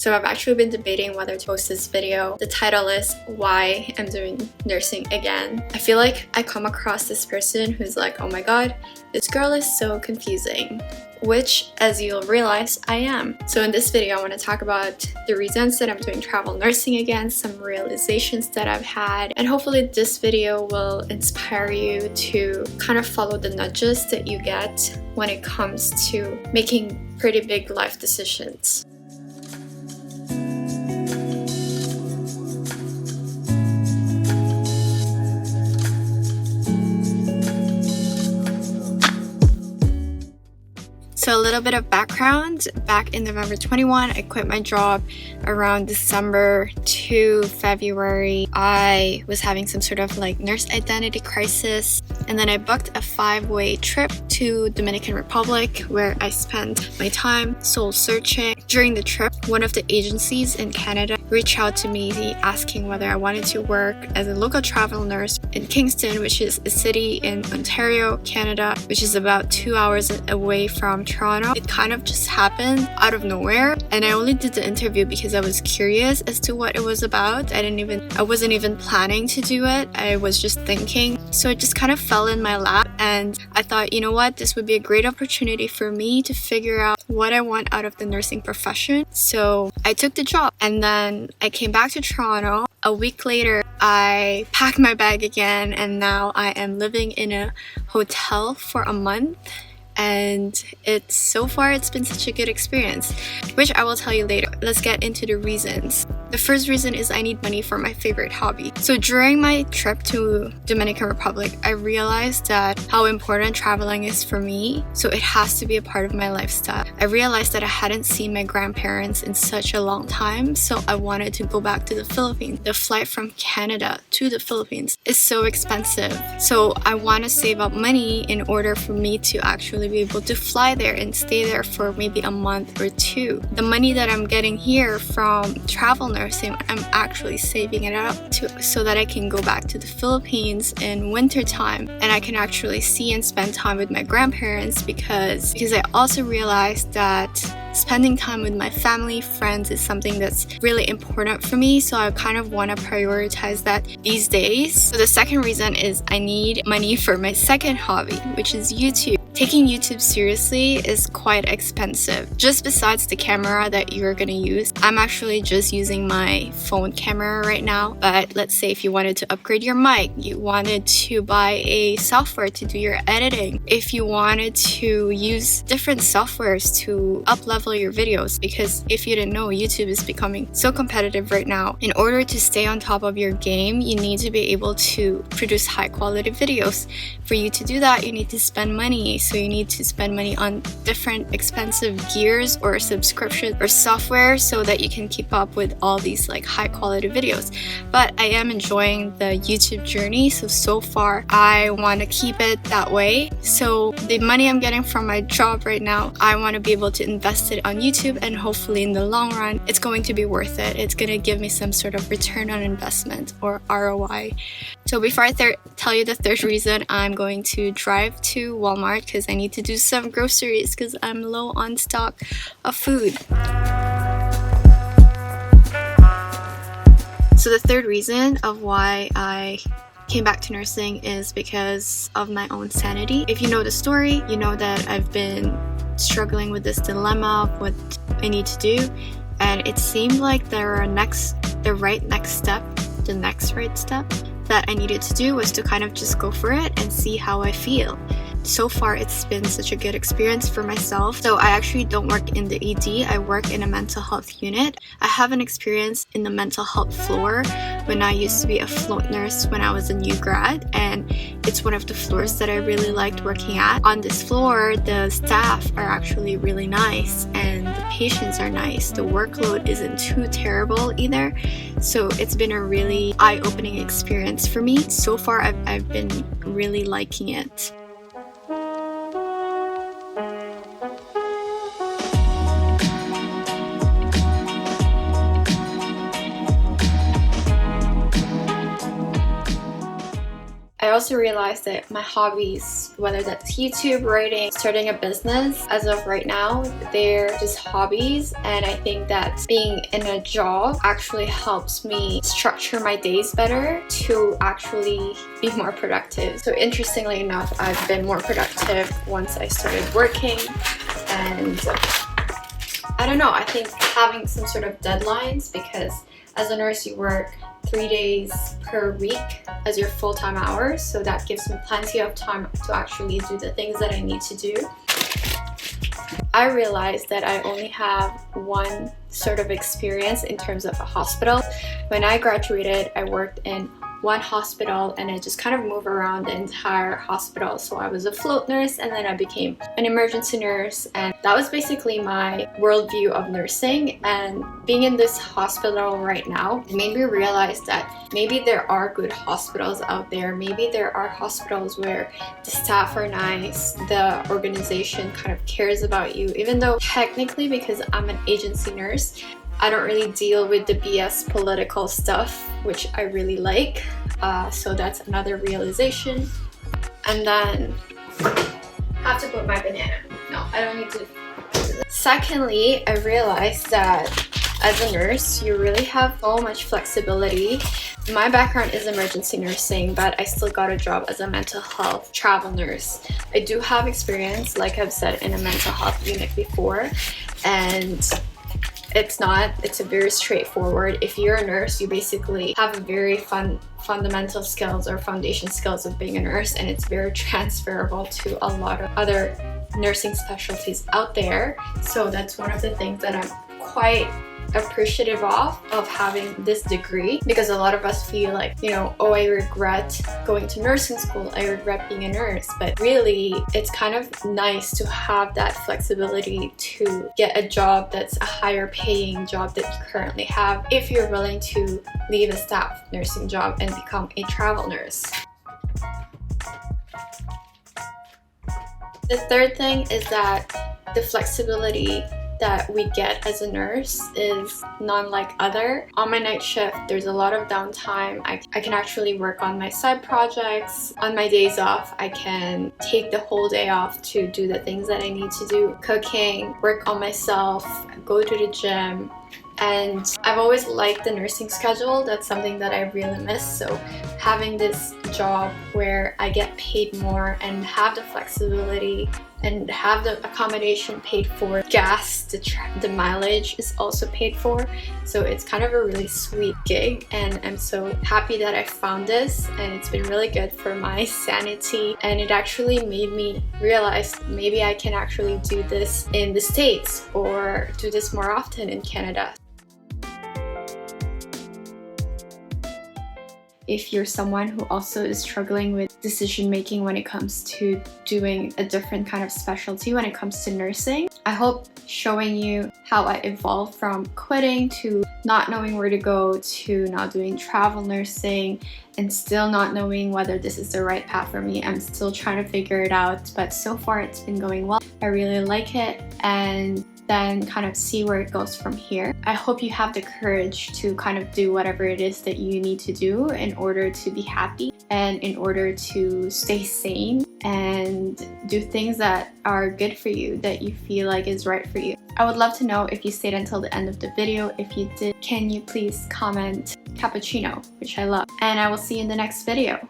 So I've actually been debating whether to post this video. The title is Why I'm Doing Nursing Again. I feel like I come across this person who's like, oh my god, this girl is so confusing. Which, as you'll realize, I am. So in this video, I want to talk about the reasons that I'm doing travel nursing again, some realizations that I've had, and hopefully this video will inspire you to kind of follow the nudges that you get when it comes to making pretty big life decisions. So a little bit of background. Back in November 21, I quit my job around December to February. I was having some sort of like nurse identity crisis. And then I booked a 5-way trip to Dominican Republic where I spent my time soul searching. During the trip, one of the agencies in Canada reached out to me asking whether I wanted to work as a local travel nurse in Kingston, which is a city in Ontario, Canada, which is about 2 hours away from Toronto. It kind of just happened out of nowhere, and I only did the interview because I was curious as to what it was about. I wasn't even planning to do it. I was just thinking. So it just kind of fell in my lap, and I thought, you know what, this would be a great opportunity for me to figure out what I want out of the nursing profession. So I took the job, and then I came back to Toronto. A week later, I packed my bag again, and now I am living in a hotel for a month. And so far it's been such a good experience, which I will tell you later. Let's get into the reasons. The first reason is I need money for my favorite hobby. So during my trip to Dominican Republic, I realized that how important traveling is for me. So it has to be a part of my lifestyle. I realized that I hadn't seen my grandparents in such a long time, so I wanted to go back to the Philippines. The flight from Canada to the Philippines is so expensive. So I want to save up money in order for me to actually be able to fly there and stay there for maybe a month or two. The money that I'm getting here from travel nursing, I'm actually saving it up so that I can go back to the Philippines in winter time, and I can actually see and spend time with my grandparents because I also realized that spending time with my family, friends is something that's really important for me, so I kind of want to prioritize that these days. So the second reason is I need money for my second hobby, which is YouTube. Taking YouTube seriously is quite expensive. Just besides the camera that you're gonna use, I'm actually just using my phone camera right now. But let's say if you wanted to upgrade your mic, you wanted to buy a software to do your editing, if you wanted to use different softwares to up-level your videos, because if you didn't know, YouTube is becoming so competitive right now. In order to stay on top of your game, you need to be able to produce high-quality videos. For you to do that, you need to spend money. So you need to spend money on different expensive gears or subscription or software so that you can keep up with all these like high quality videos. But I am enjoying the YouTube journey, so far I want to keep it that way. So the money I'm getting from my job right now, I want to be able to invest it on YouTube, and hopefully in the long run it's going to be worth it. It's going to give me some sort of return on investment or ROI. So before I tell you the third reason, I'm going to drive to Walmart because I need to do some groceries because I'm low on stock of food. So the third reason of why I came back to nursing is because of my own sanity. If you know the story, you know that I've been struggling with this dilemma of what I need to do, and it seemed like the next right step that I needed to do was to kind of just go for it and see how I feel. So far, it's been such a good experience for myself. So I actually don't work in the ED, I work in a mental health unit. I have an experience in the mental health floor when I used to be a float nurse when I was a new grad, and it's one of the floors that I really liked working at. On this floor, the staff are actually really nice and the patients are nice. The workload isn't too terrible either. So it's been a really eye-opening experience for me. So far, I've been really liking it. I also realized that my hobbies, whether that's YouTube, writing, starting a business, as of right now, they're just hobbies. And I think that being in a job actually helps me structure my days better to actually be more productive. So interestingly enough, I've been more productive once I started working. And I don't know, I think having some sort of deadlines, because as a nurse you work 3 days per week as your full-time hours, so that gives me plenty of time to actually do the things that I need to do. I realized that I only have one sort of experience in terms of a hospital. When I graduated, I worked in one hospital and I just kind of moved around the entire hospital. So I was a float nurse and then I became an emergency nurse, and that was basically my worldview of nursing. And being in this hospital right now made me realize that maybe there are good hospitals out there. Maybe there are hospitals where the staff are nice, the organization kind of cares about you, even though technically, because I'm an agency nurse, I don't really deal with the BS political stuff, which I really like. So that's another realization. And then I have to put my banana. No, I don't need to. Secondly, I realized that as a nurse, you really have so much flexibility. My background is emergency nursing, but I still got a job as a mental health travel nurse. I do have experience, like I've said, in a mental health unit before, and it's a very straightforward. If you're a nurse, you basically have a very fundamental skills or foundation skills of being a nurse, and it's very transferable to a lot of other nursing specialties out there. So that's one of the things that I'm quite appreciative of having this degree, because a lot of us feel like, you know, oh, I regret going to nursing school, I regret being a nurse. But really, it's kind of nice to have that flexibility to get a job that's a higher paying job that you currently have, if you're willing to leave a staff nursing job and become a travel nurse. The third thing is that the flexibility that we get as a nurse is none like other. On my night shift, there's a lot of downtime. I can actually work on my side projects. On my days off, I can take the whole day off to do the things that I need to do. Cooking, work on myself, go to the gym. And I've always liked the nursing schedule. That's something that I really miss. So having this job where I get paid more and have the flexibility and have the accommodation paid for, gas, the mileage is also paid for. So it's kind of a really sweet gig, and I'm so happy that I found this, and it's been really good for my sanity. And it actually made me realize maybe I can actually do this in the States or do this more often in Canada. If you're someone who also is struggling with decision making when it comes to doing a different kind of specialty when it comes to nursing, I hope showing you how I evolved from quitting to not knowing where to go to now doing travel nursing and still not knowing whether this is the right path for me. I'm still trying to figure it out, but so far it's been going well. I really like it, and then kind of see where it goes from here. I hope you have the courage to kind of do whatever it is that you need to do in order to be happy and in order to stay sane and do things that are good for you, that you feel like is right for you. I would love to know if you stayed until the end of the video. If you did, can you please comment cappuccino, which I love. And I will see you in the next video.